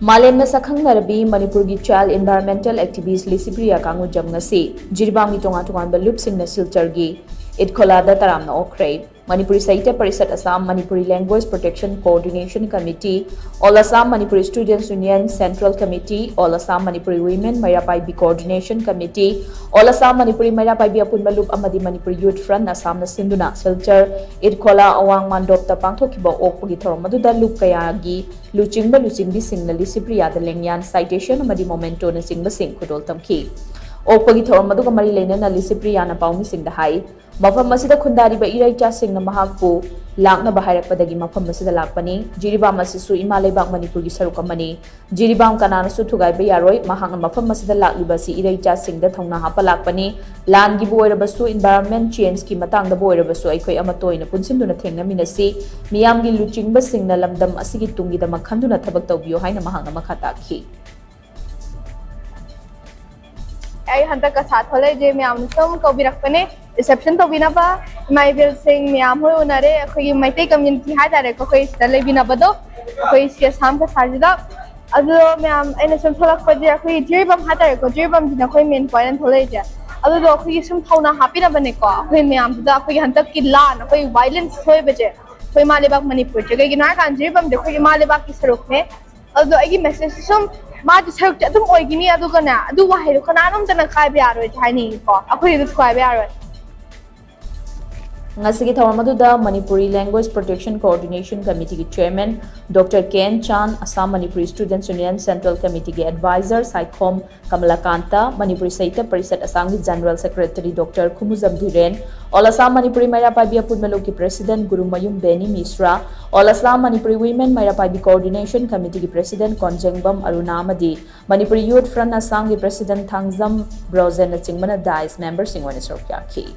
Malem shakhangnarabi Manipur gi child environmental activist Licypriya Kangujam Ngasi Jiribam gi Tongan Tonganba Lup sing na Silchar gi Itkholada Taramna Okkhre Manipuri Sahitya Parisat Assam Manipuri Language Protection Coordination Committee All Assam Manipuri Students Union Central Committee All Assam Manipuri Women Mairapai Coordination Committee All Assam Manipuri Mairapai Apunba Lup amadi Manipuri Youth Front Assam na sinduna Silchar Itkhola awang mandopta pangthokiba okpagi thorom maduda lup kaya gi luchingba luchingbi singna Licypriya da lengyan citation amadi momento na singba sing khudol tamki okpagi thorom maduga mari leinana Licypriya na paumi singda hai mafam masida khundari ba irai cha singna mahakpu lakna bahairakpadagi mafam masida lakpani Jiribam asisu ima leibak Manipur gi saruk amani Jiribam kanana su thugai ba yaroi mahakna mafam masida lakliba si irai cha singda thongna hapa lakpani lan gi boirabasu environment change ki matang da boirabasu aikoi amatoina punsinduna thengna minasi miyam gi luchingba singna lamdam asigi tungi da makhanduna thabak tawbiyo haina mahakna makhata khi ai hanta ka sath hole je myam som ko birakpane reception to binaba my will sing myam ho unare khoi maite community ha dare ko khoi stale binaba do khoi sia sam ka sajida adu myam aina som tholak pa je khoi Jiribam ha dare ko Jiribam dina khoi main point hole je adu do khoi sum thona happy na bane ko khoi myam da khoi hanta kilan khoi violence hoi beje khoi malebak Manipur je gi na kan Jiribam de khoi malebak ki saruk me adu agi message sum ma ju saruk adum oigini adu kana adu wahai do kana nam tana kai be aro jani ko akhoi du kai be aro Ngasigi Thawamaduda Manipuri Language Protection Coordination Committee ki Chairman Dr. Ken Chan Assam Manipuri Students Union Central Committee ki Advisor Saikhom Kamalakanta Manipuri Sahitya Parisat Assam ki General Secretary Dr. Khumuzam Dhiren All Assam Manipuri Mairapai Apunba ki President Gurumayum Beni Misra All Assam Manipuri Women Mairapai Coordination Committee ki President Konjengbam Arunamadi Manipuri Youth Front Assam ki President Thangjam Brozen Chingmana Dice Member Singwana Sorkyaki